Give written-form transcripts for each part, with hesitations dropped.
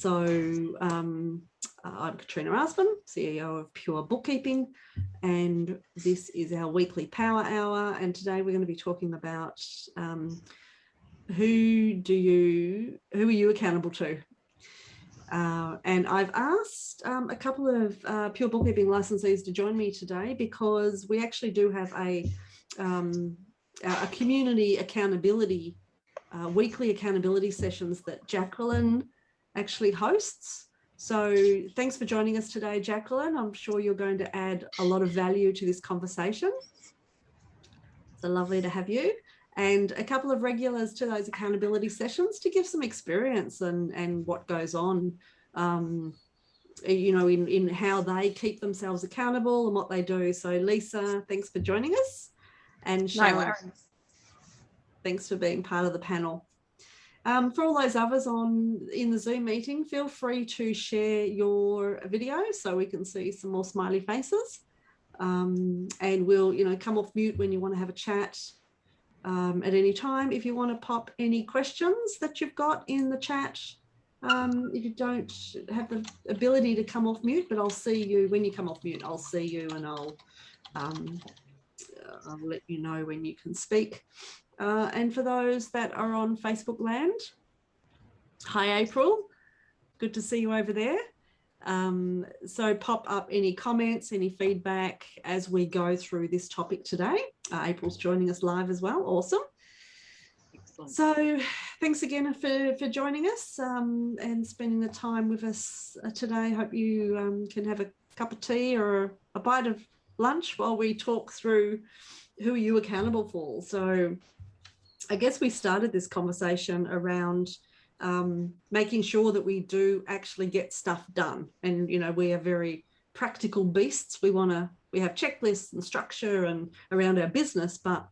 I'm Katrina Arsman, CEO of Pure Bookkeeping, and this is our weekly Power Hour. And today we're going to be talking about who are you accountable to? And I've asked a couple of Pure Bookkeeping licensees to join me today because we actually do have a community accountability, weekly accountability sessions that Jacqueline actually hosts. So thanks for joining us today, Jacqueline. I'm sure you're going to add a lot of value to this conversation. So lovely to have you. And a couple of regulars to those accountability sessions to give some experience and what goes on, in how they keep themselves accountable and what they do. So Lisa, thanks for joining us. And Sharon, thanks for being part of the panel. For all those others in the Zoom meeting, feel free to share your video so we can see some more smiley faces. And we'll, come off mute when you want to have a chat at any time. If you want to pop any questions that you've got in the chat, if you don't have the ability to come off mute, but I'll see you when you come off mute. I'll see you and I'll let you know when you can speak. And for those that are on Facebook land, hi April, good to see you over there. So pop up any comments, any feedback as we go through this topic today. April's joining us live as well. Awesome. Excellent. So thanks again for joining us and spending the time with us today. Hope you can have a cup of tea or a bite of lunch while we talk through who are you accountable for. So I guess we started this conversation around making sure that we do actually get stuff done. And, we are very practical beasts. We have checklists and structure and around our business, but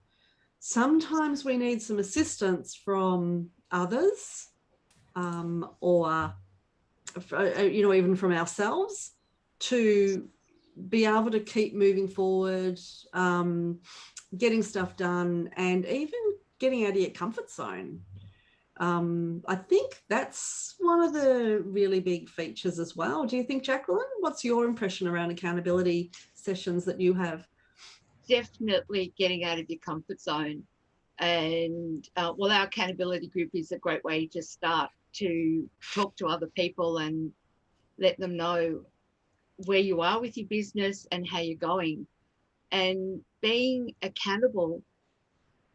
sometimes we need some assistance from others or, even from ourselves to be able to keep moving forward, getting stuff done, and even getting out of your comfort zone. I think that's one of the really big features as well. Do you think, Jacqueline? What's your impression around accountability sessions that you have? Definitely getting out of your comfort zone. And our accountability group is a great way to start to talk to other people and let them know where you are with your business and how you're going. And being accountable,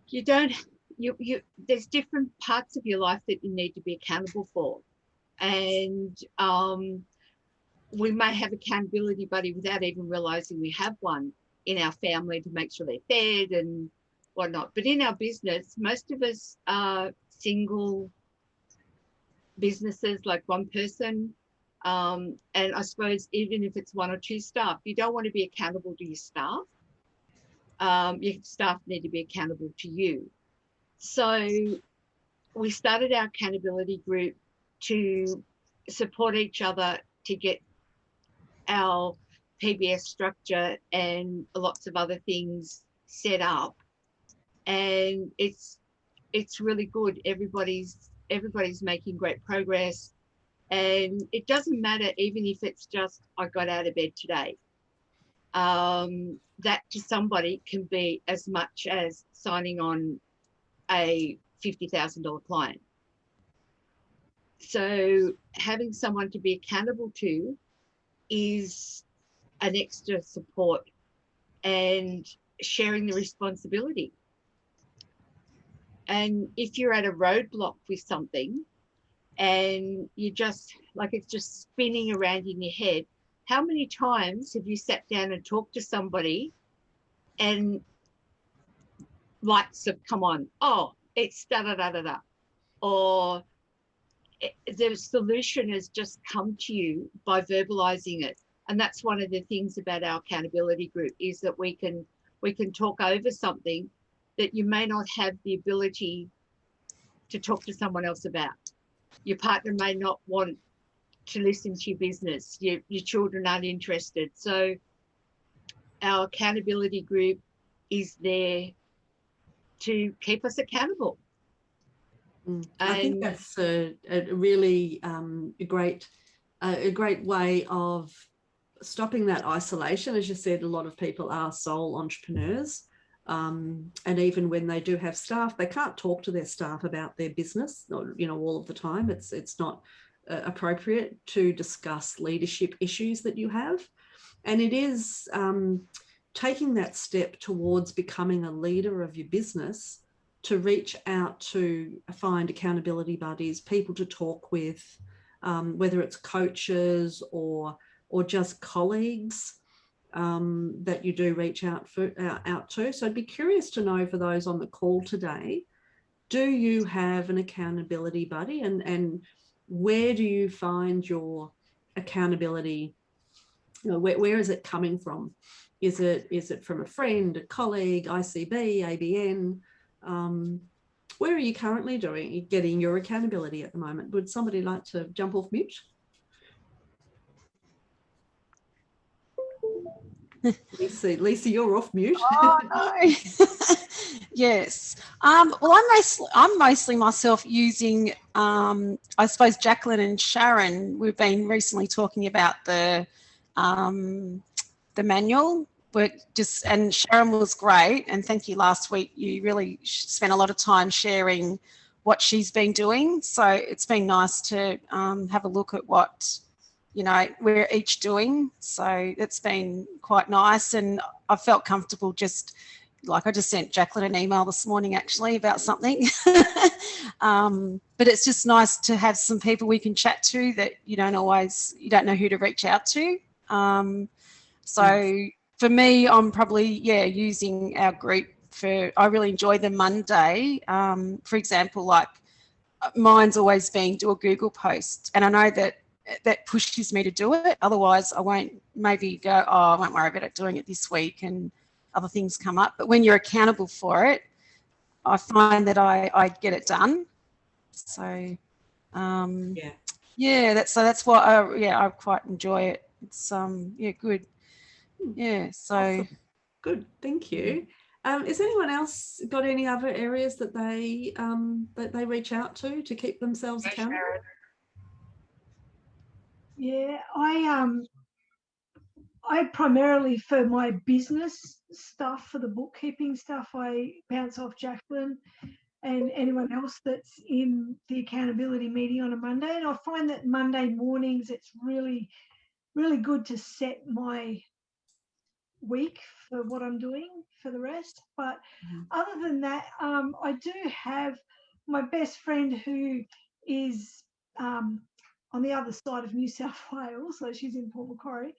there's different parts of your life that you need to be accountable for. And we may have accountability buddy without even realizing we have one in our family to make sure they're fed and whatnot. But in our business, most of us are single businesses, like one person. And I suppose even if it's one or two staff, you don't want to be accountable to your staff. Your staff need to be accountable to you. So we started our accountability group to support each other to get our PBS structure and lots of other things set up. And it's really good. Everybody's making great progress. And it doesn't matter even if it's just, I got out of bed today. That to somebody can be as much as signing on a $50,000 client. So having someone to be accountable to is an extra support and sharing the responsibility. And if you're at a roadblock with something and you just, it's just spinning around in your head, how many times have you sat down and talked to somebody and lights have come on? Oh, it's da-da-da-da-da. Or the solution has just come to you by verbalizing it. And that's one of the things about our accountability group, is that we can talk over something that you may not have the ability to talk to someone else about. Your partner may not want to listen to your business. Your children aren't interested. So our accountability group is there to keep us accountable. I think that's a really a great way of stopping that isolation. As you said, a lot of people are sole entrepreneurs. And even when they do have staff, they can't talk to their staff about their business, all of the time. It's not appropriate to discuss leadership issues that you have. And it is taking that step towards becoming a leader of your business, to reach out to find accountability buddies, people to talk with, whether it's coaches or just colleagues that you do reach out to. So I'd be curious to know, for those on the call today, do you have an accountability buddy, and where do you find your accountability? Where is it coming from? Is it from a friend, a colleague, ICB, ABN? Where are you currently getting your accountability at the moment? Would somebody like to jump off mute? Lisa, you're off mute. Oh, no. Yes. Well, I'm mostly myself using, I suppose, Jacqueline and Sharon. We've been recently talking about the manual. And Sharon was great. And thank you. Last week, you really spent a lot of time sharing what she's been doing. So it's been nice to have a look at what we're each doing. So it's been quite nice, and I felt comfortable I just sent Jacqueline an email this morning actually about something. But it's just nice to have some people we can chat to that you don't know who to reach out to. So for me, I'm probably, using our group I really enjoy the Monday. For example, like mine's always been do a Google post, and I know that pushes me to do it. Otherwise, I won't maybe go, I won't worry about it doing it this week, and other things come up. But when you're accountable for it, I find that I get it done. So, that's why I quite enjoy it. It's good. Yeah, so awesome. Good, thank you. Has anyone else got any other areas that they reach out to keep themselves accountable? Yeah, I primarily, for my business stuff, for the bookkeeping stuff, I bounce off Jacqueline and anyone else that's in the accountability meeting on a Monday. And I find that Monday mornings, it's really, really good to set my week for what I'm doing for the rest. But other than that, I do have my best friend who is on the other side of New South Wales, so she's in Port Macquarie,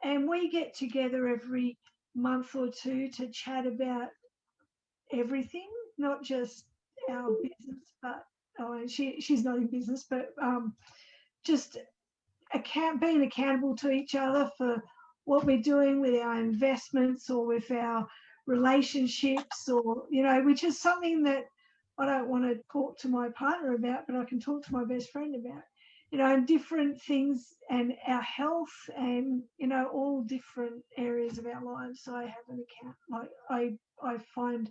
and we get together every month or two to chat about everything, not just our business, but she's not in business, but just being accountable to each other for what we're doing with our investments or with our relationships, or which is something that I don't want to talk to my partner about, but I can talk to my best friend about, and different things, and our health, and all different areas of our lives. So I have an account, like I find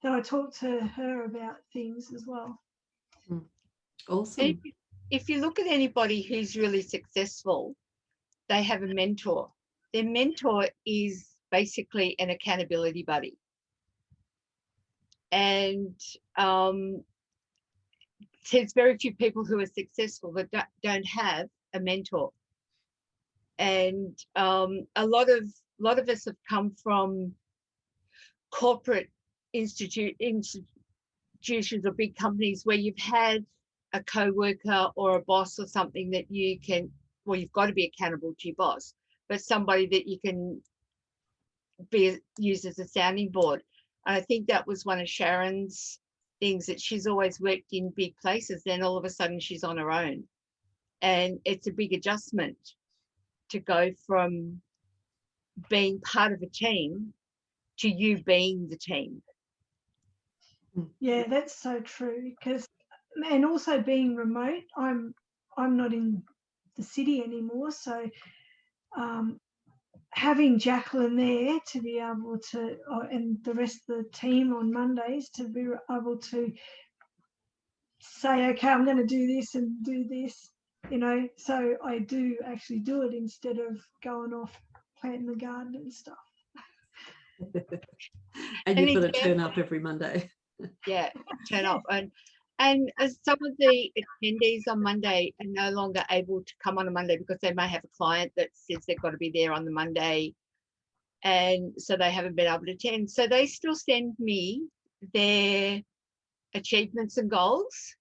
that I talk to her about things as well. Awesome. If you look at anybody who's really successful, they have a mentor. Their mentor is basically an accountability buddy. And there's very few people who are successful that don't have a mentor. And a lot of us have come from corporate institutions or big companies where you've had a co-worker or a boss or something that you've got to be accountable to your boss, but somebody that you can use as a sounding board. And I think that was one of Sharon's things, that she's always worked in big places, then all of a sudden she's on her own. And it's a big adjustment to go from being part of a team to you being the team. Yeah, that's so true. And also being remote, I'm not in the city anymore, so having Jacqueline there to be able to, and the rest of the team on Mondays, to be able to say, okay, I'm going to do this and do this, you know, so I do actually do it instead of going off planting the garden and stuff. And you've got to again, turn up every Monday. yeah, turn up. And as some of the attendees on Monday are no longer able to come on a Monday because they may have a client that says they've got to be there on the Monday, and so they haven't been able to attend. So they still send me their achievements and goals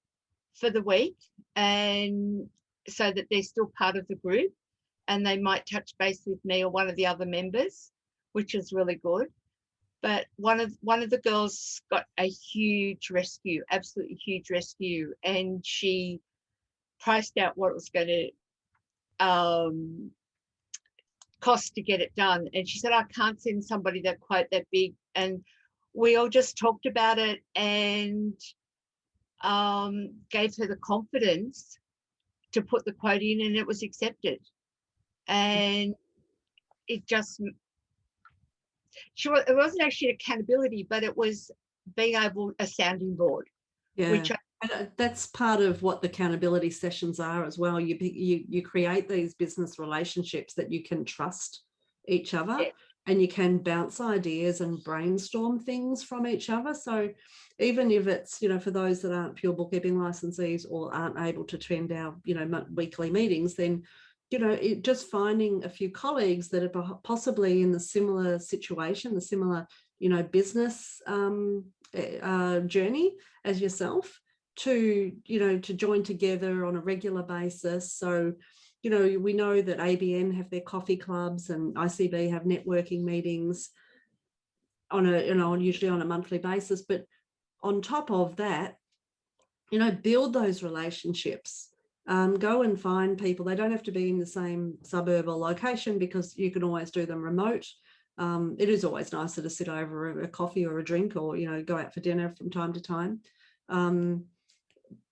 for the week, and so that they're still part of the group, and they might touch base with me or one of the other members, which is really good. But one of the girls got a huge rescue, absolutely huge rescue, and she priced out what it was going to cost to get it done. And she said, I can't send somebody that quote that big. And we all just talked about it and gave her the confidence to put the quote in, and it was accepted. And it just, sure, it wasn't actually accountability, but it was being able a sounding board. Yeah, which and that's part of what the accountability sessions are as well. You create these business relationships that you can trust each other, yeah. and you can bounce ideas and brainstorm things from each other. So even if it's, you know, for those that aren't pure bookkeeping licensees or aren't able to attend our, you know, weekly meetings, then, you know, just finding a few colleagues that are possibly in the similar situation, the similar, you know, business journey as yourself, to, you know, to join together on a regular basis. So, you know, we know that ABN have their coffee clubs and ICB have networking meetings on a, you know, usually on a monthly basis. But on top of that, you know, build those relationships. Go and find people. They don't have to be in the same suburb or location, because you can always do them remote. It is always nicer to sit over a coffee or a drink, or, you know, go out for dinner from time to time.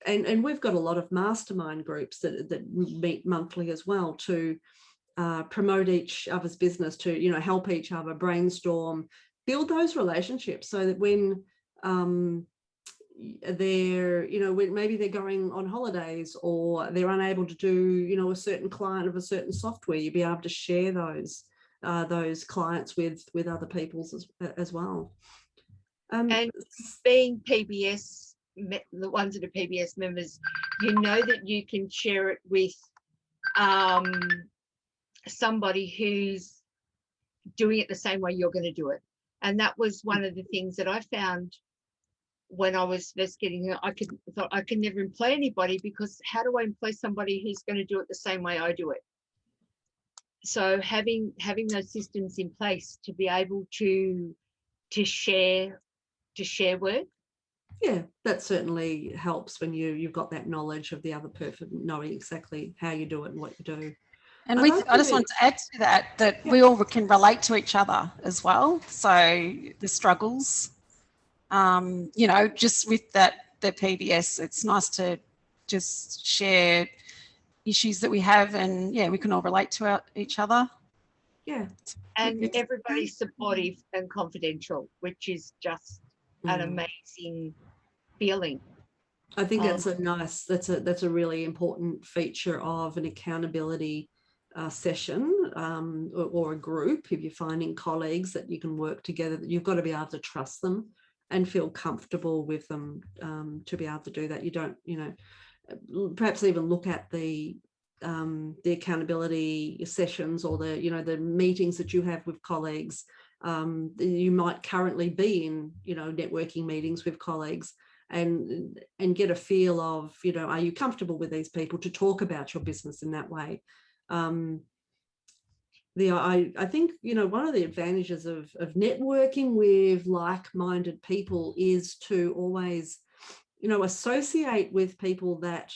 And we've got a lot of mastermind groups that meet monthly as well to promote each other's business, to, you know, help each other brainstorm, build those relationships, so that when they're, you know, when maybe they're going on holidays or they're unable to do, you know, a certain client of a certain software, you'll be able to share those clients with other people's as well. And being PBS, the ones that are PBS members, you know that you can share it with somebody who's doing it the same way you're going to do it. And that was one of the things that I found when I was first getting here. I thought I could never employ anybody, because how do I employ somebody who's going to do it the same way I do it? So having those systems in place to be able to share work. Yeah, that certainly helps when you've got that knowledge of the other person, knowing exactly how you do it and what you do. And I just want to add to that we all can relate to each other as well. So the struggles, you know, just with the PBS, it's nice to just share issues that we have, and yeah, we can all relate to each other. Yeah. And everybody's supportive and confidential, which is just an amazing feeling. I think that's a really important feature of an accountability session or a group. If you're finding colleagues that you can work together, that you've got to be able to trust them and feel comfortable with them to be able to do that. You don't, you know, perhaps even look at the accountability sessions or the, you know, the meetings that you have with colleagues. You might currently be in, you know, networking meetings with colleagues, and get a feel of, you know, are you comfortable with these people to talk about your business in that way? I think, you know, one of the advantages of networking with like-minded people is to always, you know, associate with people that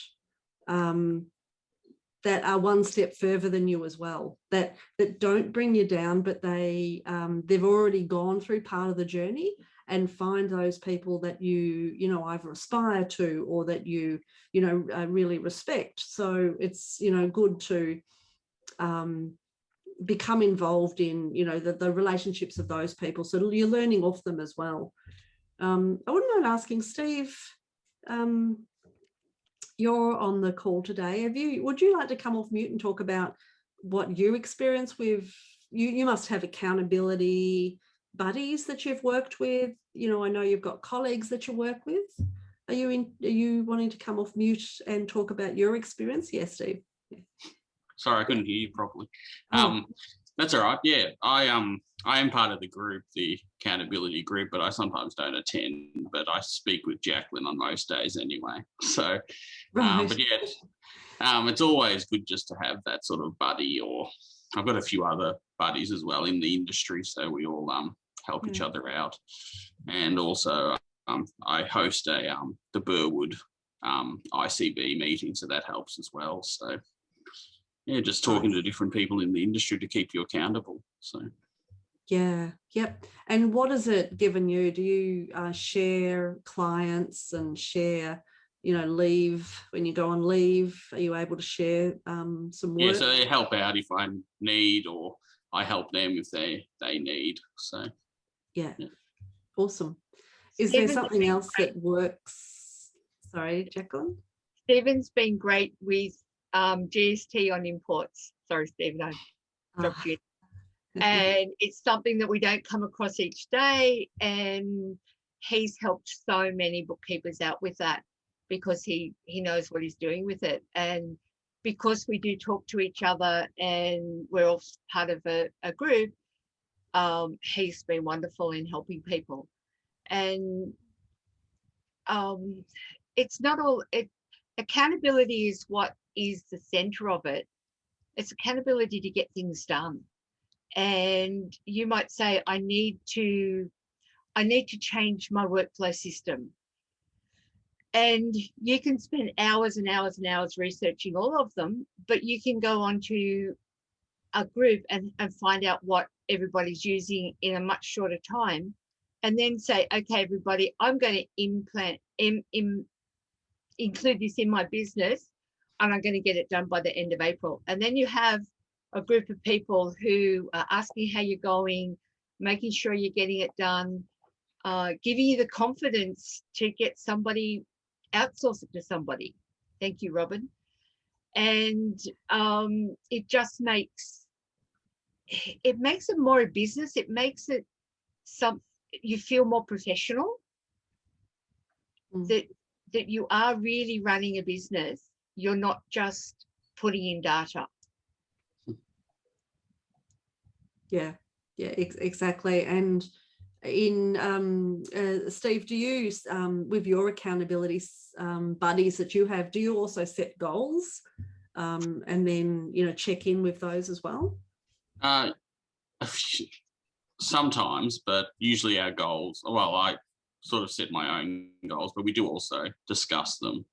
that are one step further than you as well, that don't bring you down, but they've already gone through part of the journey, and find those people that you know, either aspire to or that you know, really respect. So it's, you know, good to become involved in, you know, the relationships of those people, so you're learning off them as well. I wouldn't mind asking Steve, you're on the call today. Would you like to come off mute and talk about what you experience with, you must have accountability buddies that you've worked with. You know, I know you've got colleagues that you work with. Are you wanting to come off mute and talk about your experience? Yes, Steve. Yeah. Sorry, I couldn't hear you properly. Oh. That's all right. Yeah, I am part of the group, the accountability group, but I sometimes don't attend. But I speak with Jacqueline on most days anyway. So, Right. but yeah, it's always good just to have that sort of buddy, or I've got a few other buddies as well in the industry, so we all help each other out. And also, I host the Burwood ICB meeting, so that helps as well. So. Yeah, just talking to different people in the industry to keep you accountable. So, yeah, yep. And what has it given you? Do you share clients and share, leave when you go on leave? Are you able to share some work? Yeah, so they help out if I need, or I help them if they need. So, yeah. Awesome. Is there something else that works? Sorry, Jacqueline. Stephen's been great with GST on imports. Sorry, Stephen, I dropped you. And it's something that we don't come across each day. And he's helped so many bookkeepers out with that because he knows what he's doing with it. And because we do talk to each other and we're all part of a group, he's been wonderful in helping people. And it's not all, accountability is what is the center of it. It's accountability to get things done. And you might say, I need to change my workflow system. And you can spend hours and hours and hours researching all of them, but you can go onto a group and find out what everybody's using in a much shorter time. And then say, okay, everybody, I'm going to include this in my business, and I'm going to get it done by the end of April. And then you have a group of people who are asking how you're going, making sure you're getting it done, giving you the confidence to get somebody, outsource it to somebody. Thank you, Robin. And it just makes it more a business. It makes it you feel more professional, that you are really running a business. You're not just putting in data. Yeah, exactly. And in Steve, do you with your accountability buddies that you have, do you also set goals and then check in with those as well? Sometimes, but usually our goals, well, I sort of set my own goals, but we do also discuss them.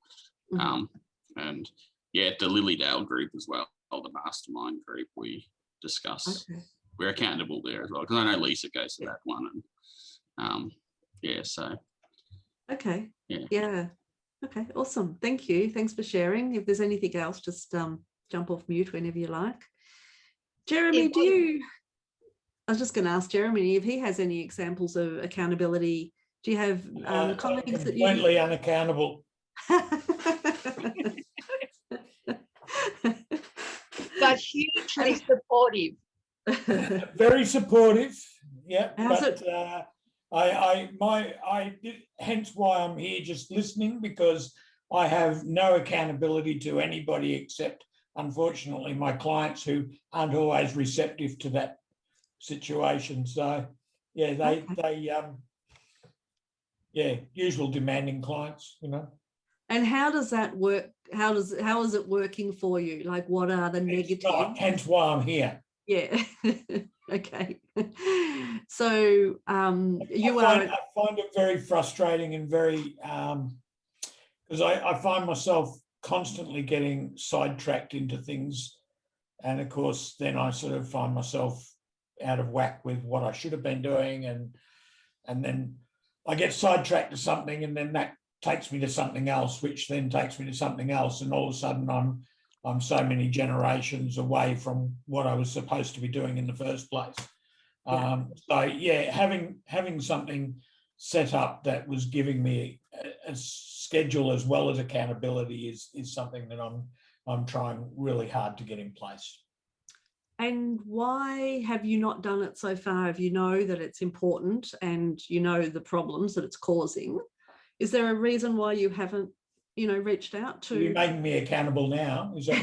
And yeah, the Lilydale group as well, the mastermind group, we discuss. Okay. We're accountable there as well, because I know Lisa goes to that one. And so. Okay. Yeah. Okay, awesome. Thank you. Thanks for sharing. If there's anything else, just jump off mute whenever you like. Jeremy, I was just going to ask Jeremy if he has any examples of accountability. Do you have colleagues that you... Completely unaccountable. But hugely supportive. Very supportive. Yeah. How's but hence why I'm here just listening, because I have no accountability to anybody except, unfortunately, my clients who aren't always receptive to that situation. So yeah, usual demanding clients, And how does that work? How is it working for you? Like, what are the negatives? Hence why I'm here. Yeah. Okay. So I find it very frustrating and very because I find myself constantly getting sidetracked into things, and of course then I sort of find myself out of whack with what I should have been doing, and then I get sidetracked to something, and then that takes me to something else, which then takes me to something else, and all of a sudden I'm so many generations away from what I was supposed to be doing in the first place. So yeah, having something set up that was giving me a schedule as well as accountability is something that I'm trying really hard to get in place. And why have you not done it so far? If you know that it's important and you know the problems that it's causing, is there a reason why you haven't, reached out to? You're making me accountable now. Is that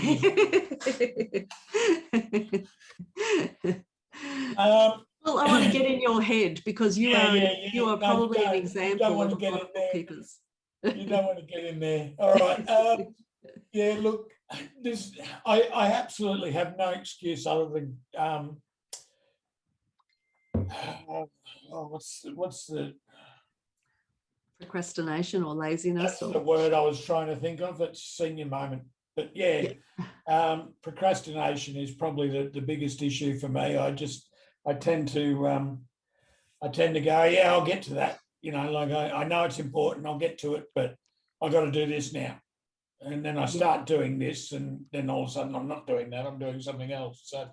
well, I want to get in your head because you are probably an example of a lot of bookkeepers. You don't want to get in there. All right. Yeah, look, I absolutely have no excuse other than what's the procrastination or laziness? That's the word I was trying to think of. It's senior moment. But yeah. Procrastination is probably the biggest issue for me. I tend to go, yeah, I'll get to that. Like I know it's important, I'll get to it, but I've got to do this now. And then I start doing this, and then all of a sudden I'm not doing that, I'm doing something else. So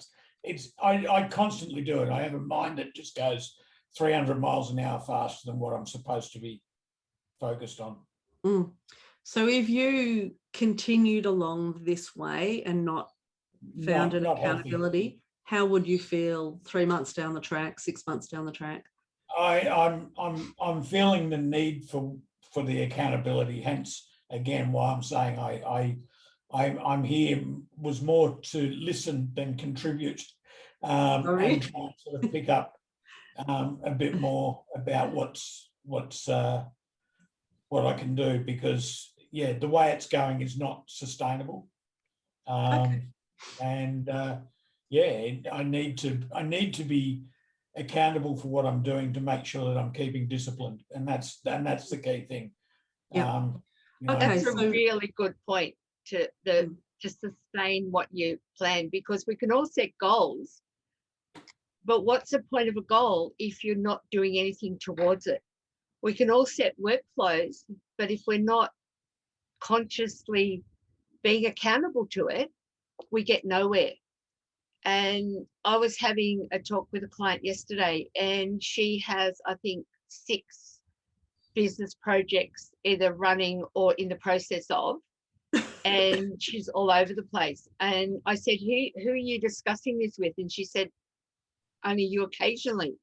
I constantly do it. I have a mind that just goes 300 miles an hour faster than what I'm supposed to be focused on. So if you continued along this way and not found an accountability, how would you feel 3 months down the track, 6 months down the track? I'm feeling the need for the accountability, hence again why I'm saying I'm here was more to listen than contribute, and try and sort of pick up a bit more about what I can do, because the way it's going is not sustainable. And I need to be accountable for what I'm doing to make sure that I'm keeping disciplined, and that's the key thing. That's a really good point to sustain what you plan, because we can all set goals, but what's the point of a goal if you're not doing anything towards it? We can all set workflows, but if we're not consciously being accountable to it, we get nowhere. And I was having a talk with a client yesterday, and she has, I think, 6 business projects either running or in the process of, and she's all over the place. And I said, who are you discussing this with? And she said, only you occasionally.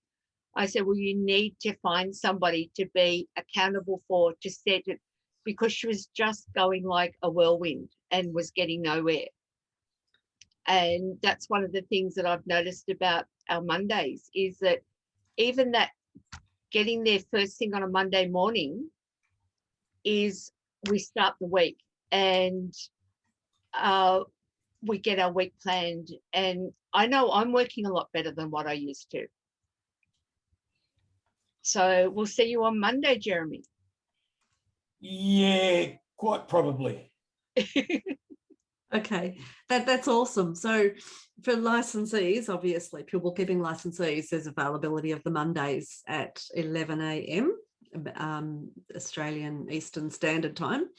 I said, well, you need to find somebody to be accountable for, to set it, because she was just going like a whirlwind and was getting nowhere. And that's one of the things that I've noticed about our Mondays, is that even that getting there first thing on a Monday morning is we start the week and we get our week planned. And I know I'm working a lot better than what I used to. So we'll see you on Monday, Jeremy. Yeah, quite probably. Okay, that's awesome. So for licensees, obviously, pure bookkeeping licensees, there's availability of the Mondays at 11 a.m. Australian Eastern Standard Time,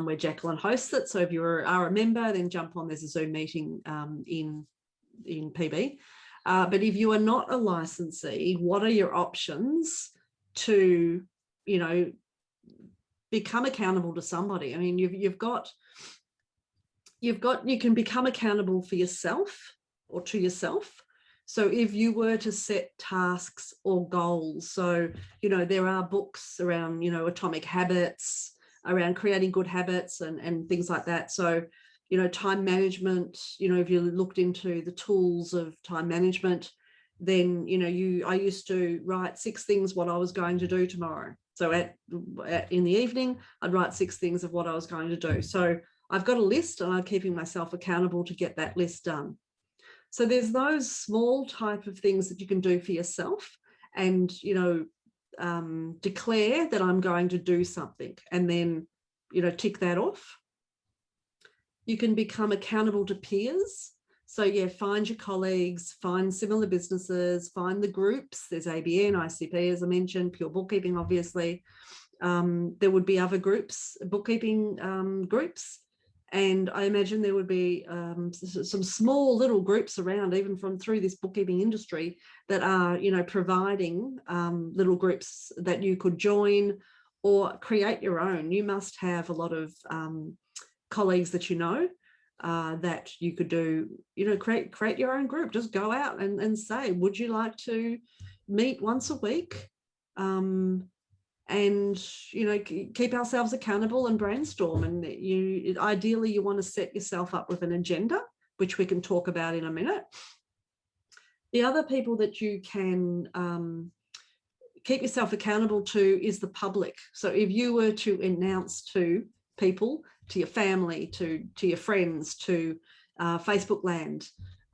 where Jacqueline hosts it. So if you are a member, then jump on. There's a Zoom meeting in PB. But if you are not a licensee, what are your options to, become accountable to somebody? I mean, you can become accountable for yourself or to yourself. So if you were to set tasks or goals, so, there are books around, atomic habits, around creating good habits and things like that. So, time management, if you looked into the tools of time management, then, I used to write 6 things what I was going to do tomorrow. So in the evening, I'd write 6 things of what I was going to do. So I've got a list and I'm keeping myself accountable to get that list done. So there's those small type of things that you can do for yourself and, declare that I'm going to do something and then, tick that off. You can become accountable to peers. So find your colleagues, find similar businesses, find the groups. There's ABN, ICP, as I mentioned, Pure Bookkeeping, obviously. There would be other groups, bookkeeping groups. And I imagine there would be some small little groups around, even through this bookkeeping industry, that are, providing little groups that you could join, or create your own. You must have a lot of colleagues that you know that you could do, create your own group. Just go out and say, would you like to meet once a week? And keep ourselves accountable and brainstorm. And ideally you want to set yourself up with an agenda, which we can talk about in a minute. The other people that you can keep yourself accountable to is the public. So if you were to announce to people, to your family, to your friends, to Facebook land,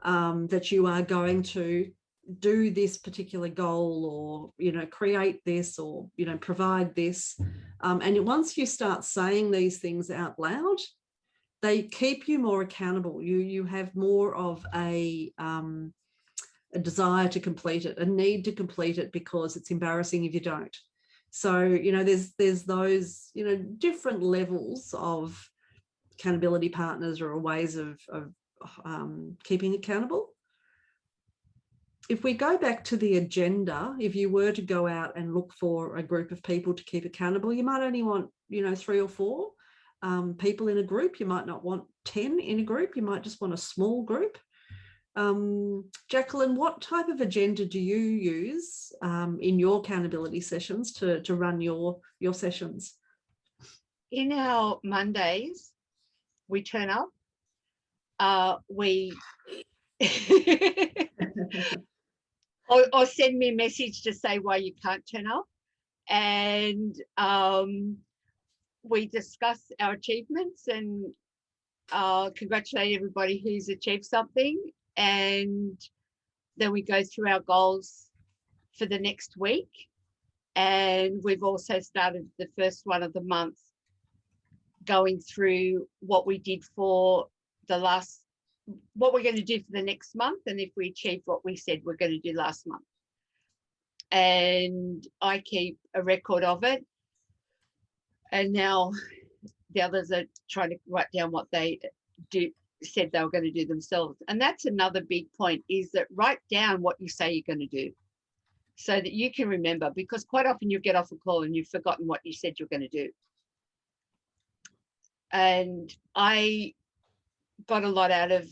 that you are going to do this particular goal, or create this, or provide this, and once you start saying these things out loud, they keep you more accountable. You have more of a desire to complete it, a need to complete it, because it's embarrassing if you don't. So there's those different levels of accountability partners or ways of keeping accountable. If we go back to the agenda, if you were to go out and look for a group of people to keep accountable, you might only want 3 or 4 people in a group. You might not want 10 in a group. You might just want a small group. Jacqueline, what type of agenda do you use in your accountability sessions to run your sessions? In our Mondays, we turn up. Or send me a message to say why you can't turn up, and we discuss our achievements and congratulate everybody who's achieved something, and then we go through our goals for the next week. And we've also started the first one of the month going through what we did for what we're going to do for the next month, and if we achieve what we said we're going to do last month. And I keep a record of it. And now the others are trying to write down what they said they were going to do themselves. And that's another big point, is that write down what you say you're going to do so that you can remember, because quite often you get off a call and you've forgotten what you said you're going to do. And I got a lot out of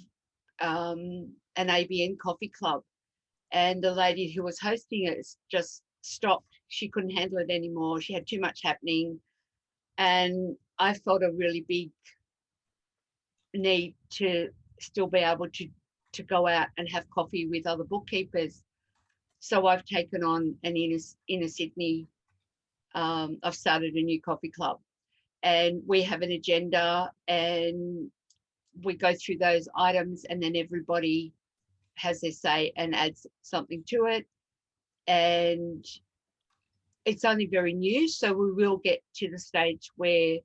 an ABN coffee club, and the lady who was hosting it just stopped. She couldn't handle it anymore. She had too much happening, and I felt a really big need to still be able to go out and have coffee with other bookkeepers. So I've taken on an inner Sydney, I've started a new coffee club, and we have an agenda, and we go through those items, and then everybody has their say and adds something to it. And it's only very new, so we will get to the stage where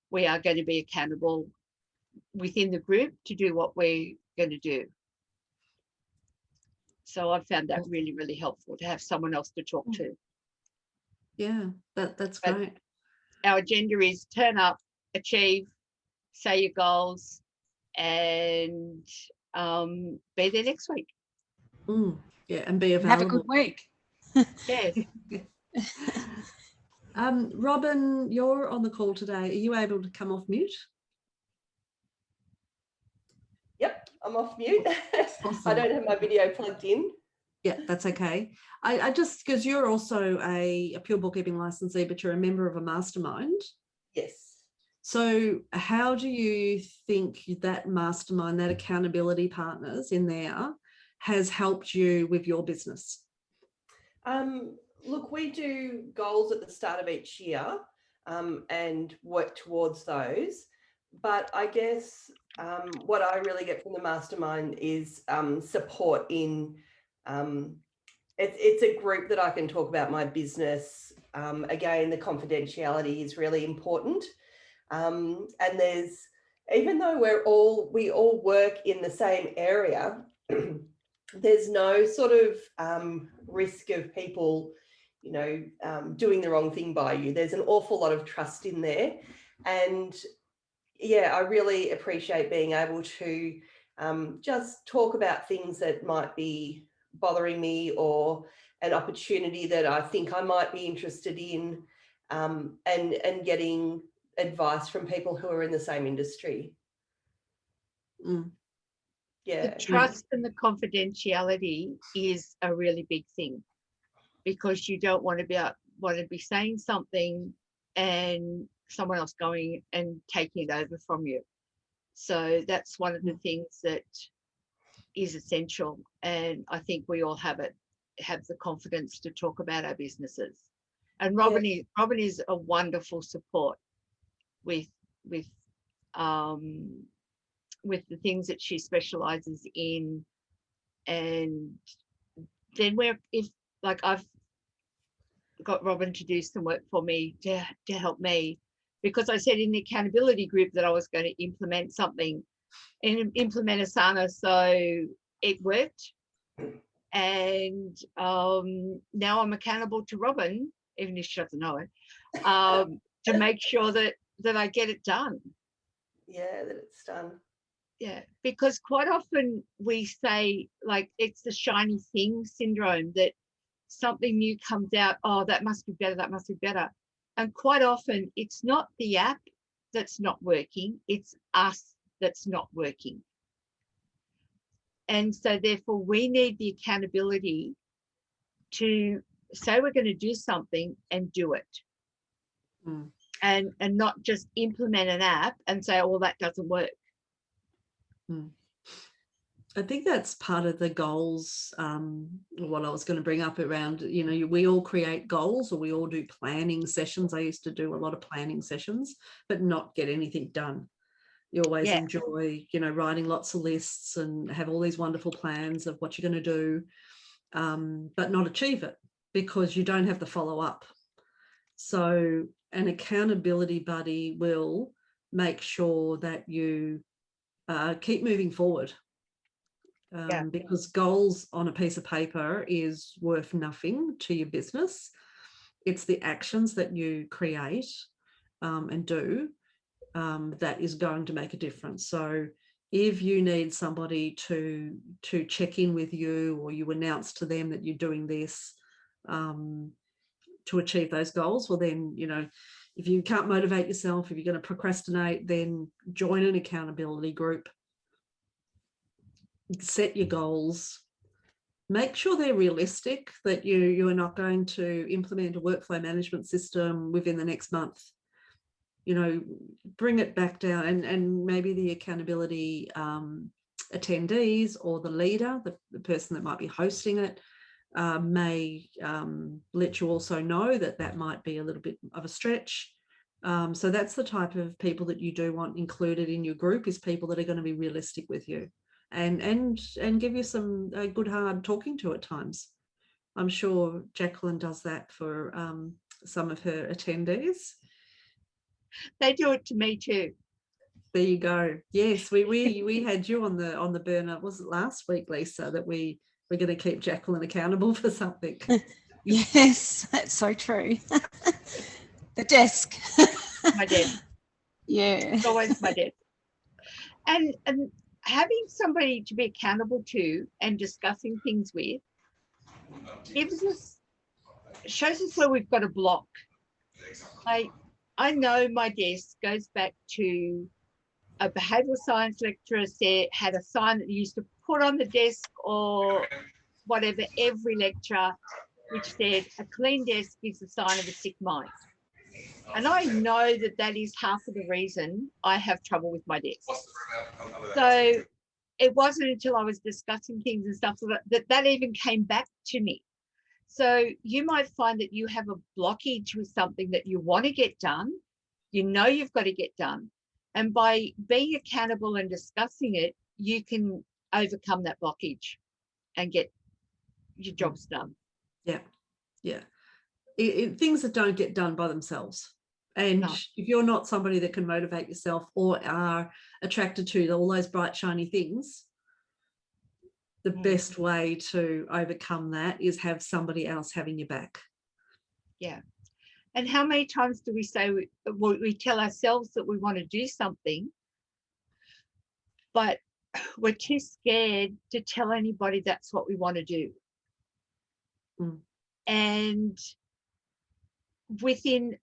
we are going to be accountable within the group to do what we're going to do. So I've found that really, really helpful to have someone else to talk to. Yeah, that's great. Our agenda is turn up, achieve, say your goals, and be there next week. Yeah, and be available. Have a good week. Yes. Robin, you're on the call today. Are you able to come off mute? Yep, I'm off mute. Awesome. I don't have my video plugged in. Yeah, that's okay. I just, because you're also a pure bookkeeping licensee, but you're a member of a mastermind. Yes. So how do you think that mastermind, that accountability partners in there, has helped you with your business? Look, we do goals at the start of each year and work towards those. But I guess what I really get from the mastermind is support in, it's a group that I can talk about my business. Again, the confidentiality is really important. And there's, even though we all work in the same area, there's no sort of risk of people, doing the wrong thing by you. There's an awful lot of trust in there. And yeah, I really appreciate being able to just talk about things that might be bothering me, or an opportunity that I think I might be interested in. and getting advice from people who are in the same industry. Yeah. The trust and the confidentiality is a really big thing, because you don't want to be saying something and someone else going and taking it over from you. So that's one of the things that is essential, and I think we all have the confidence to talk about our businesses. And Robin is a wonderful support with the things that she specializes in. And then I've got Robin to do some work for me to help me, because I said in the accountability group that I was going to implement something and implement Asana, so it worked. And now I'm accountable to Robin, even if she doesn't know it, to make sure that I get it done. Yeah, that it's done. Yeah, because quite often we say, like, it's the shiny thing syndrome, that something new comes out, oh, that must be better, that must be better. And quite often it's not the app that's not working, it's us that's not working. And so therefore we need the accountability to say we're going to do something and do it. And not just implement an app and say, oh, that doesn't work. I think that's part of the goals, what I was going to bring up around, we all create goals, or we all do planning sessions. I used to do a lot of planning sessions, but not get anything done. You always enjoy, writing lots of lists and have all these wonderful plans of what you're going to do, but not achieve it because you don't have the follow-up. So an accountability buddy will make sure that you keep moving forward. Because goals on a piece of paper is worth nothing to your business. It's the actions that you create and do that is going to make a difference. So if you need somebody to check in with you, or you announce to them that you're doing this to achieve those goals, well then, if you can't motivate yourself, if you're going to procrastinate, then join an accountability group. Set your goals, make sure they're realistic, that you are not going to implement a workflow management system within the next month. Bring it back down, and maybe the accountability attendees or the leader, the person that might be hosting it, may let you also know that might be a little bit of a stretch. So that's the type of people that you do want included in your group, is people that are going to be realistic with you. And give you some good hard talking to at times. I'm sure Jacqueline does that for some of her attendees. They do it to me too. There you go. Yes, we had you on the burner. Was it last week, Lisa, that we're going to keep Jacqueline accountable for something? Yes, that's so true. The desk. My desk. Yeah. It's always my desk. And having somebody to be accountable to and discussing things with shows us where we've got a block. I know my desk goes back to a behavioural science lecturer had a sign that he used to put on the desk or whatever every lecture, which said a clean desk is a sign of a sick mind. And I know that is half of the reason I have trouble with my desk. So it wasn't until I was discussing things and stuff that even came back to me. So you might find that you have a blockage with something that you want to get done, you've got to get done. And by being accountable and discussing it, you can overcome that blockage and get your jobs done. Yeah. Things that don't get done by themselves. And if you're not somebody that can motivate yourself or are attracted to all those bright, shiny things, the best way to overcome that is have somebody else having your back. Yeah. And how many times do we say we tell ourselves that we want to do something, but we're too scared to tell anybody that's what we want to do. And within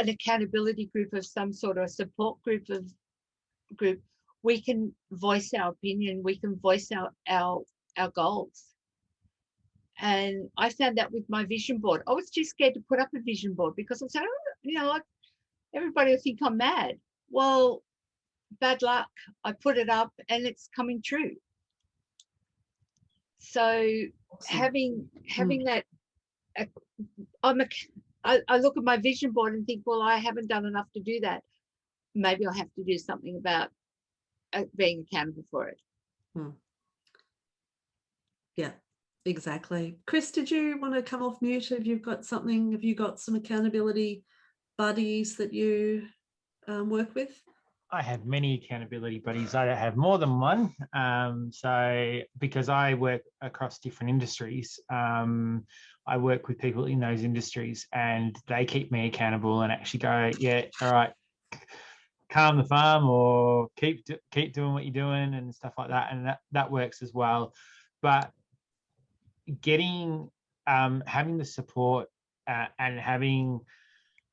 an accountability group of some sort, or a support group, we can voice our opinion, we can voice our goals. And I found that with my vision board. I was too scared to put up a vision board because I was saying, oh, you know, like, everybody will think I'm mad. Well, bad luck. I put it up and it's coming true. So having that, I look at my vision board and think, well, I haven't done enough to do that. Maybe I'll have to do something about being accountable for it. Yeah, exactly. Chris, did you want to come off mute? Have you got something? Have you got some accountability buddies that you work with? I have many accountability buddies. I have more than one. So because I work across different industries, I work with people in those industries and they keep me accountable and actually go, yeah, all right, calm the farm, or keep doing what you're doing and stuff like that. And that works as well. But getting, having the support and having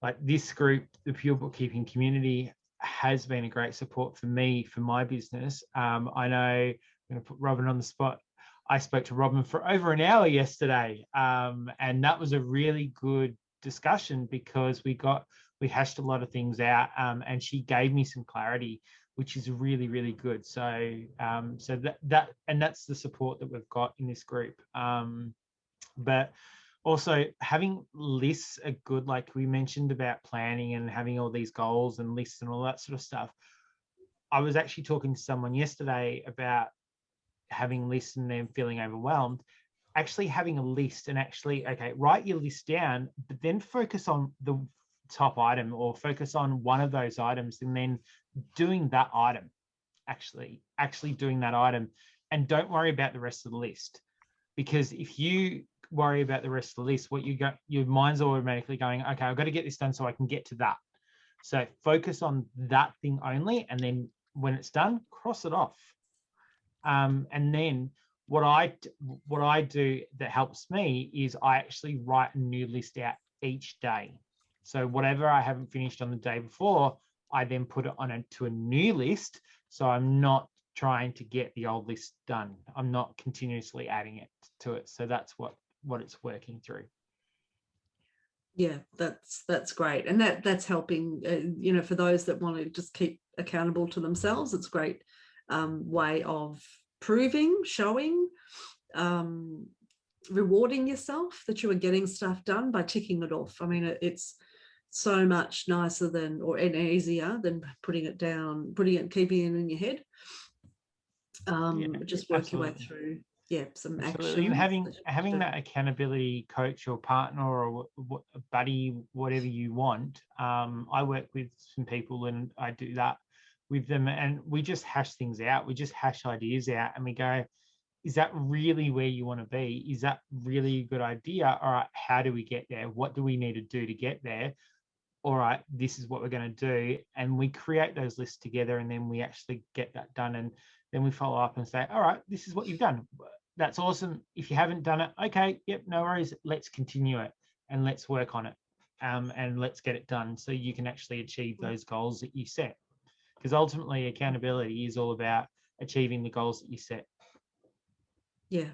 like this group, the Pure Bookkeeping community, has been a great support for me, for my business. I know I'm going to put Robin on the spot. I spoke to Robin for over an hour yesterday, and that was a really good discussion because we hashed a lot of things out, and she gave me some clarity, which is really, really good. So that's the support that we've got in this group. But also having lists are good. Like we mentioned about planning and having all these goals and lists and all that sort of stuff. I was actually talking to someone yesterday about having lists and them feeling overwhelmed. Actually having a list and actually, okay, write your list down, but then focus on the top item or focus on one of those items and then doing that item, actually doing that item, and don't worry about the rest of the list. Because if you worry about the rest of the list, your mind's automatically going, okay, I've got to get this done so I can get to that. So focus on that thing only, and then when it's done, cross it off. And then what I do that helps me is I actually write a new list out each day. So whatever I haven't finished on the day before, I then put it to a new list. So I'm not trying to get the old list done. I'm not continuously adding it to it. So that's what it's working through. Yeah, that's great, and that's helping. You know, for those that want to just keep accountable to themselves, it's a great way of proving, showing, rewarding yourself that you are getting stuff done by ticking it off. I mean, it's so much nicer and easier than putting it down, keeping it in your head. Just work your way through some action. And having that accountability coach or partner or a buddy, whatever you want. I work with some people and I do that with them, and we just hash things out. We just hash ideas out and we go, is that really where you want to be? Is that really a good idea? All right, how do we get there? What do we need to do to get there? All right, this is what we're going to do. And we create those lists together, and then we actually get that done. And then we follow up and say, all right, this is what you've done. That's awesome. If you haven't done it, okay, yep, no worries. Let's continue it and let's work on it, and let's get it done so you can actually achieve those goals that you set. Because ultimately, accountability is all about achieving the goals that you set. Yeah.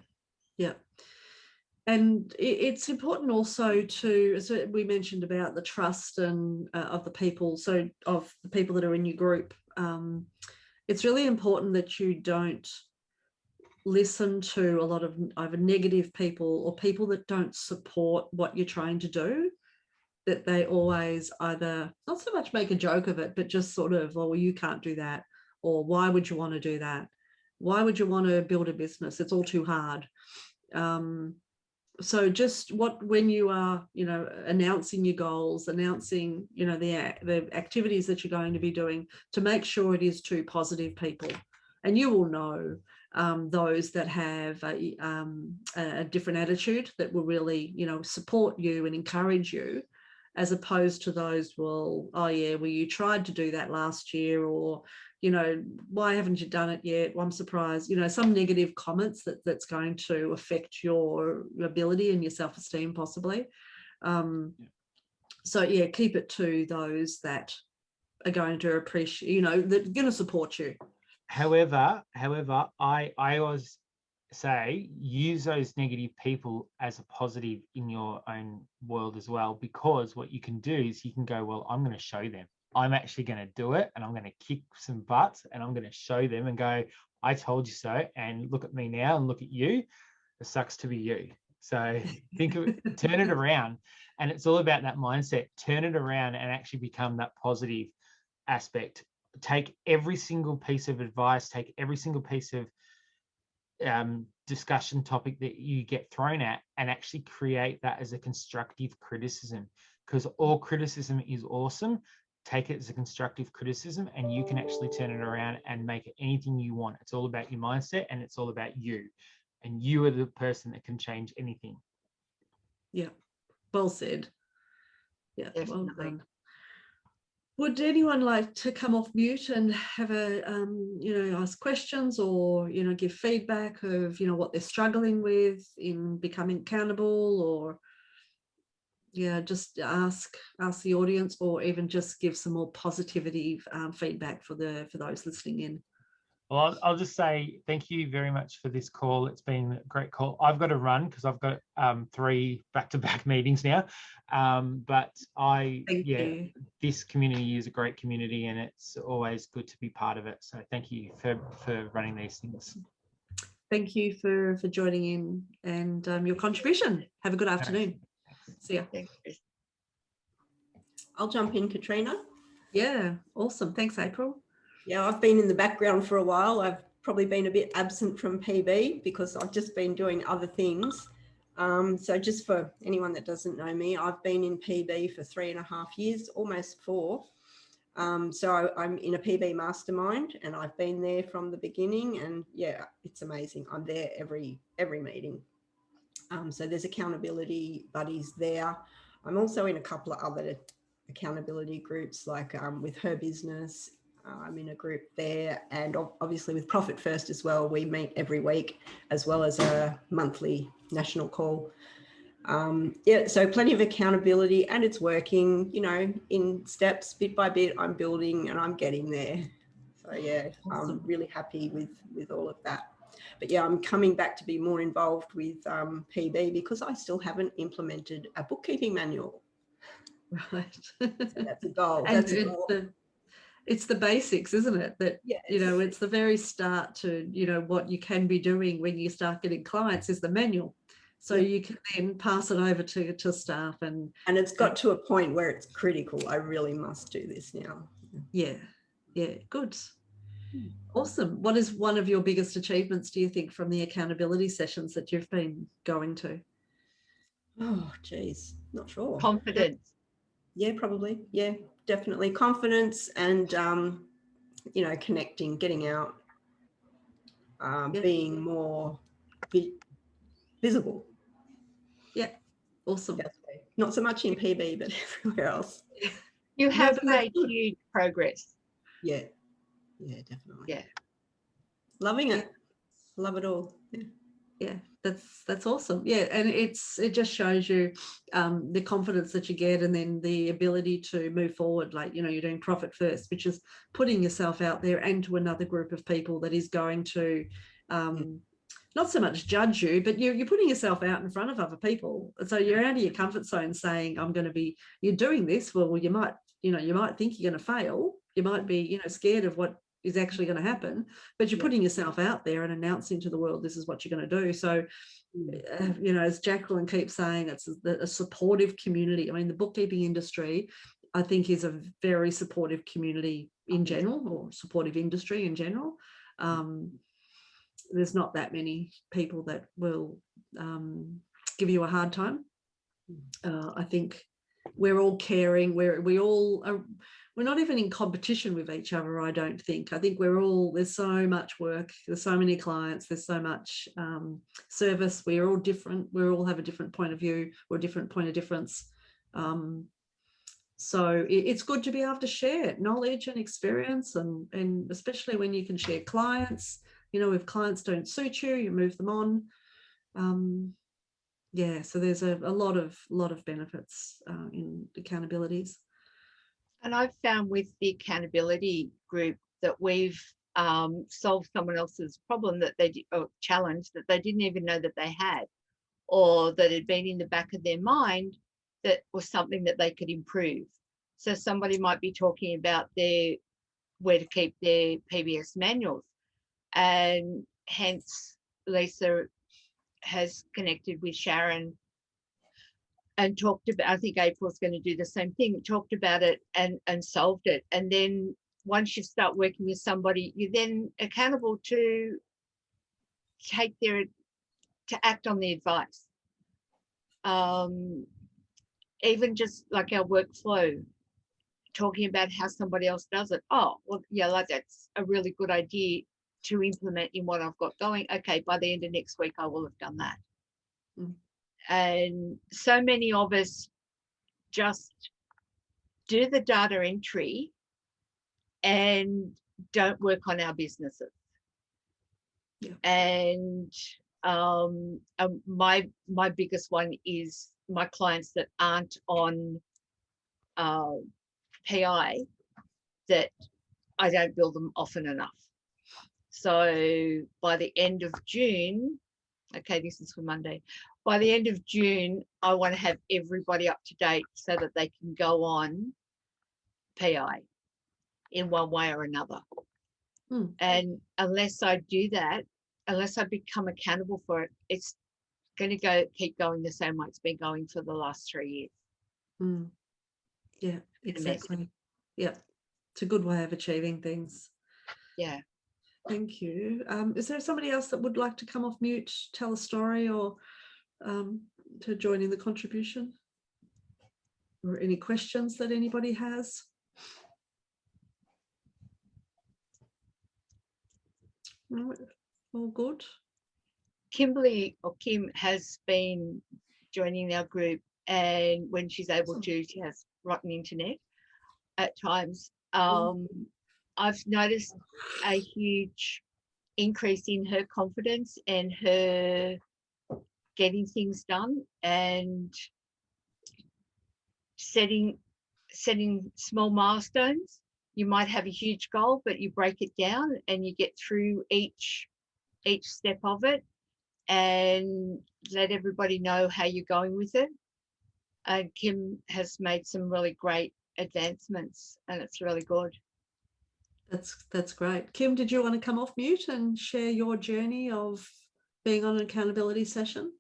And it's important also so we mentioned about the trust and of the people, so of the people that are in your group. It's really important that you don't listen to a lot of either negative people or people that don't support what you're trying to do, that they always either not so much make a joke of it, but just sort of, oh, well, you can't do that, or why would you want to do that? Why would you want to build a business? It's all too hard. So just when you are, announcing your goals, announcing, the activities that you're going to be doing, to make sure it is to positive people. And you will know those that have a different attitude that will really, support you and encourage you, as opposed to those, you tried to do that last year, or, why haven't you done it yet? Well, I'm surprised, some negative comments that's going to affect your ability and your self-esteem possibly. So yeah, keep it to those that are going to appreciate, that are going to support you. However, I always say use those negative people as a positive in your own world as well, because what you can do is you can go, well, I'm going to show them. I'm actually going to do it, and I'm going to kick some butts, and I'm going to show them and go, I told you so, and look at me now and look at you. It sucks to be you. So think of it, turn it around. And it's all about that mindset. Turn it around and actually become that positive aspect. Take every single piece of advice, take every single piece of discussion topic that you get thrown at, and actually create that as a constructive criticism, because all criticism is awesome. Take it as a constructive criticism, and you can actually turn it around and make it anything you want. It's all about your mindset, and it's all about you, and you are the person that can change anything. Yeah, well said. Yeah, Definitely. well done. Would anyone like to come off mute and have a, ask questions, or, give feedback of, what they're struggling with in becoming accountable, or, just ask the audience, or even just give some more positivity feedback for those listening in? Well, I'll just say thank you very much for this call. It's been a great call. I've got to run because I've got 3 back-to-back meetings now. But Thank you. This community is a great community, and it's always good to be part of it. So thank you for running these things. Thank you for joining in and your contribution. Have a good afternoon. See ya. I'll jump in, Katrina. Yeah, awesome. Thanks, April. Yeah, I've been in the background for a while. I've probably been a bit absent from PB because I've just been doing other things. So just for anyone that doesn't know me, I've been in PB for 3.5 years, almost 4. So I'm in a PB mastermind, and I've been there from the beginning, and yeah, it's amazing. I'm there every meeting. So there's accountability buddies there. I'm also in a couple of other accountability groups, like with Her Business. I'm in a group there, and obviously with Profit First as well. We meet every week, as well as a monthly national call. So plenty of accountability, and it's working, in steps, bit by bit. I'm building and I'm getting there. So yeah, Awesome. I'm really happy with all of that. But yeah, I'm coming back to be more involved with PB because I still haven't implemented a bookkeeping manual. Right. So that's a goal. And That's a goal. It's the basics, isn't it? That, Yes. it's the very start to, what you can be doing when you start getting clients is the manual. So Yep. you can then pass it over to staff. And it's got to a point where it's critical. I really must do this now. Yeah, good. Awesome. What is one of your biggest achievements, do you think, from the accountability sessions that you've been going to? Oh, geez, not sure. Confidence. Yeah, probably. Yeah, definitely. Confidence and, connecting, getting out, being more visible. Yeah, awesome. Not so much in PB, but everywhere else. You have made huge progress. Yeah, definitely. Yeah. Loving it. Love it all. Yeah, that's awesome. Yeah, and it just shows you the confidence that you get, and then the ability to move forward. Like, you're doing Profit First, which is putting yourself out there and to another group of people that is going to not so much judge you, but you're putting yourself out in front of other people. So you're out of your comfort zone, saying, you're doing this. Well, you might think you're going to fail. You might be, scared of what is actually going to happen, but you're putting yourself out there and announcing to the world, this is what you're going to do. So, as Jacqueline keeps saying, it's a supportive community. I mean, the bookkeeping industry, I think, is a very supportive community in general, or supportive industry in general. There's not that many people that will give you a hard time. I think we're all caring. We all are. We're not even in competition with each other, I don't think. I think there's so much work, there's so many clients, there's so much service. We're all different. We all have a different point of view or a different point of difference. So it's good to be able to share knowledge and experience, and especially when you can share clients. If clients don't suit you, you move them on. Yeah, so there's a lot of benefits in accountabilities. And I've found with the accountability group that we've solved someone else's problem that they did, or challenge that they didn't even know that they had, or that had been in the back of their mind, that was something that they could improve. So somebody might be talking about where to keep their PBS manuals, and hence Lisa has connected with Sharon and talked about, I think April's going to do the same thing, talked about it and solved it. And then once you start working with somebody, you're then accountable to act on the advice. Even just like our workflow, talking about how somebody else does it. Oh, well, yeah, like that's a really good idea to implement in what I've got going. Okay, by the end of next week, I will have done that. Mm. And so many of us just do the data entry and don't work on our businesses. Yeah. And my biggest one is my clients that aren't on PI, that I don't bill them often enough. So by the end of June, okay, this is for Monday, by the end of June, I want to have everybody up to date so that they can go on PI in one way or another. And unless I do that, unless I become accountable for it, it's going to keep going the same way it's been going for the last 3 years. Yeah, exactly. Yeah, it's a good way of achieving things. Yeah. Thank you. Is there somebody else that would like to come off mute, tell a story, or to join in the contribution? Or any questions that anybody has? No, all good. Kimberly, or Kim, has been joining our group, and when she's able to, she has rotten internet at times. I've noticed a huge increase in her confidence and her getting things done, and setting small milestones. You might have a huge goal, but you break it down and you get through each step of it and let everybody know how you're going with it. And Kim has made some really great advancements, and it's really good. That's great. Kim, did you want to come off mute and share your journey of being on an accountability session?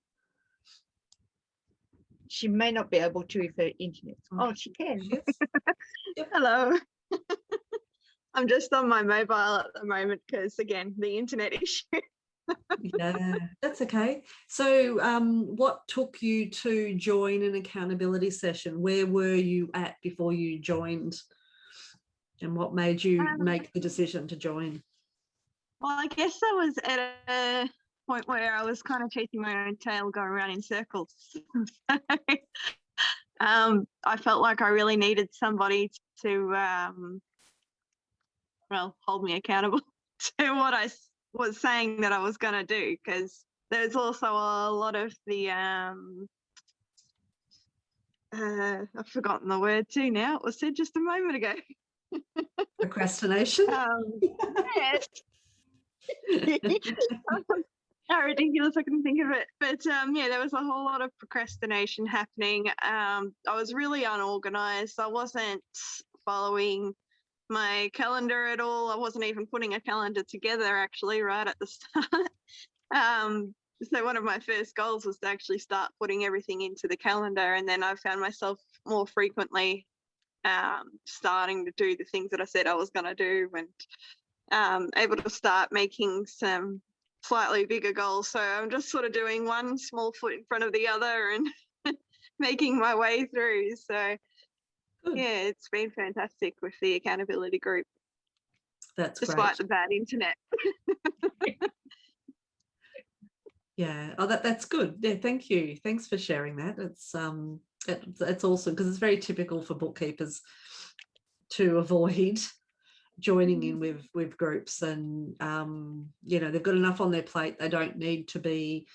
She may not be able to if her internet. Oh, she can. Yes. Yep. Hello. I'm just on my mobile at the moment because, again, the internet issue. Yeah, that's okay. So what took you to join an accountability session? Where were you at before you joined? And what made you make the decision to join? Well, I guess I was at a point where I was kind of chasing my own tail, going around in circles. I felt like I really needed somebody to, hold me accountable to what I was saying that I was going to do, because there's also a lot of the, I've forgotten the word too now. It was said just a moment ago. Procrastination? Yes. How ridiculous I couldn't think of it. But yeah, there was a whole lot of procrastination happening. I was really unorganized. I wasn't following my calendar at all. I wasn't even putting a calendar together, actually, right at the start. So one of my first goals was to actually start putting everything into the calendar, and then I found myself more frequently starting to do the things that I said I was going to do, and able to start making some slightly bigger goals. So I'm just sort of doing one small foot in front of the other and making my way through. So Good. yeah, it's been fantastic with the accountability group. That's despite great. the bad internet. Yeah, oh, that's good. Yeah, thank you. Thanks for sharing that. It's awesome, because it's very typical for bookkeepers to avoid joining in with groups, and you know, they've got enough on their plate. They don't need to be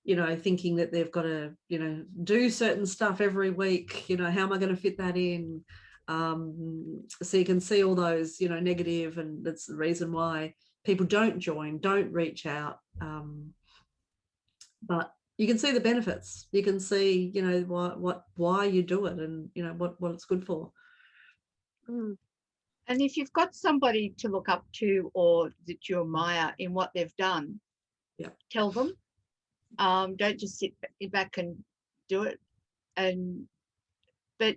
you know, thinking that they've got to, you know, do certain stuff every week, you know, how am I going to fit that in? So you can see all those, you know, negative, and that's the reason why people don't join, don't reach out. But you can see the benefits. You can see, you know, why you do it, and, you know, what it's good for. And if you've got somebody to look up to or that you admire in what they've done, tell them. Don't just sit back and do it. But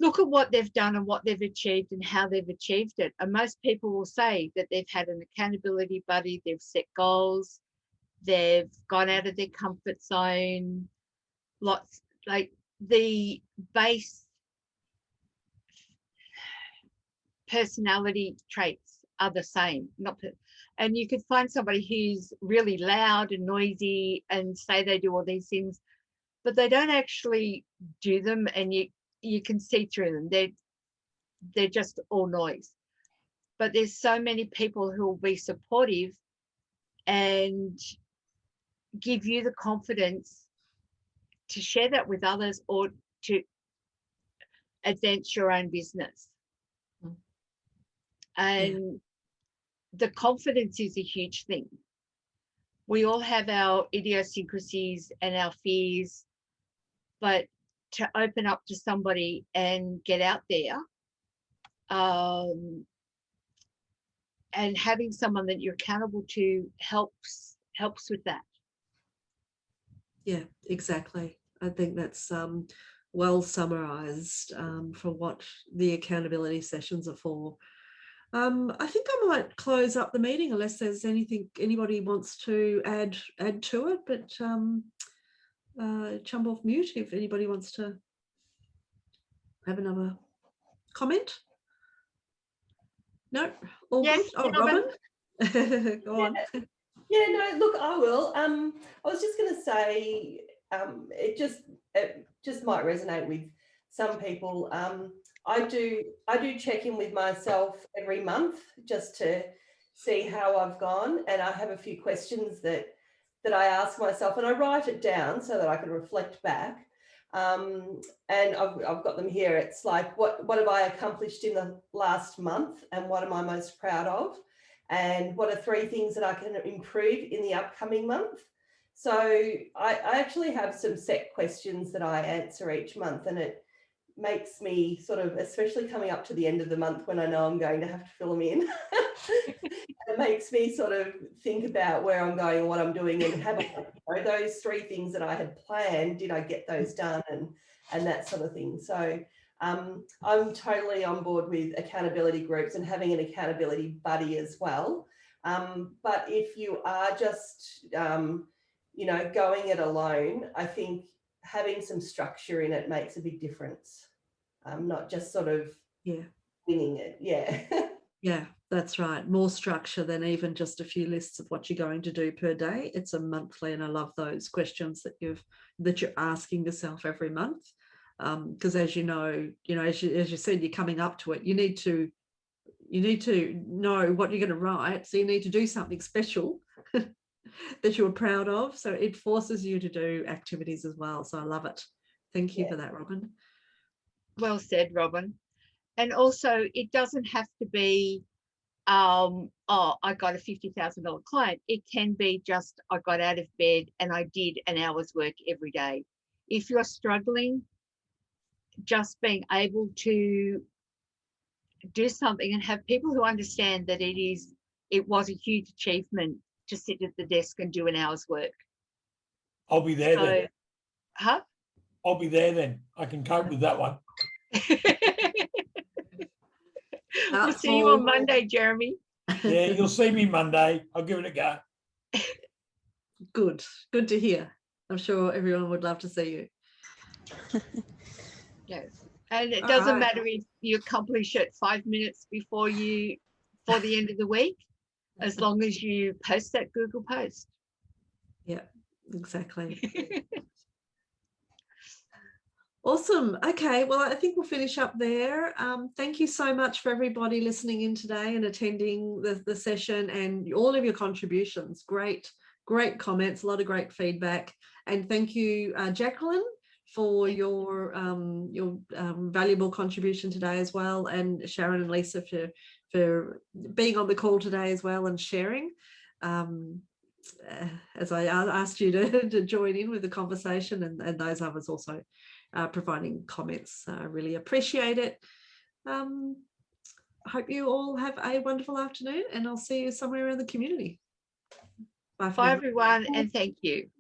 look at what they've done and what they've achieved and how they've achieved it. And most people will say that they've had an accountability buddy, they've set goals, they've gone out of their comfort zone, lots, like the base personality traits are the same. And you could find somebody who's really loud and noisy and say they do all these things, but they don't actually do them, and you can see through them. They're just all noise. But there's so many people who will be supportive and give you the confidence to share that with others or to advance your own business. And the confidence is a huge thing. We all have our idiosyncrasies and our fears, but to open up to somebody and get out there, and having someone that you're accountable to helps with that. Yeah, exactly. I think that's well summarized for what the accountability sessions are for. I think I might close up the meeting unless there's anything anybody wants to add to it, but jump off mute if anybody wants to have another comment. No, all good. Oh, Robin. Go on. Yeah, no, look, I will. I was just going to say, it just might resonate with some people. I do check in with myself every month just to see how I've gone, and I have a few questions that I ask myself, and I write it down so that I can reflect back. And I've got them here. It's like, what have I accomplished in the last month, and what am I most proud of? And what are 3 things that I can improve in the upcoming month? So I actually have some set questions that I answer each month, and it makes me sort of, especially coming up to the end of the month when I know I'm going to have to fill them in, it makes me sort of think about where I'm going and what I'm doing, and have those 3 things that I had planned, did I get those done, and that sort of thing. So I'm totally on board with accountability groups and having an accountability buddy as well. But if you are just, you know, going it alone, I think having some structure in it makes a big difference. Not just sort of winging it. Yeah. Yeah, that's right. More structure than even just a few lists of what you're going to do per day. It's a monthly, and I love those questions that you're asking yourself every month. Because as you know, as you said, you're coming up to it. You need to know what you're going to write. So you need to do something special that you're proud of. So it forces you to do activities as well. So I love it. Thank you for that, Robin. Well said, Robin. And also, it doesn't have to be, I got a $50,000 client. It can be just, I got out of bed and I did an hour's work every day. If you're struggling, just being able to do something and have people who understand that it was a huge achievement to sit at the desk and do an hour's work. I'll be there then. Huh? I'll be there then. I can cope with that one. We'll see you on Monday, Jeremy. Yeah, you'll see me Monday. I'll give it a go. Good to hear. I'm sure everyone would love to see you. Yes, and it doesn't matter if you accomplish it 5 minutes before the end of the week, as long as you post that Google post. Yeah, exactly. Awesome. Okay, well, I think we'll finish up there. Thank you so much for everybody listening in today and attending the session, and all of your contributions. Great great comments, a lot of great feedback. And thank you, Jacqueline, for your valuable contribution today as well, and Sharon and Lisa for being on the call today as well and sharing. As I asked you to join in with the conversation, and those others also providing comments. I really appreciate it. I hope you all have a wonderful afternoon, and I'll see you somewhere in the community. Bye, Bye everyone, and thank you.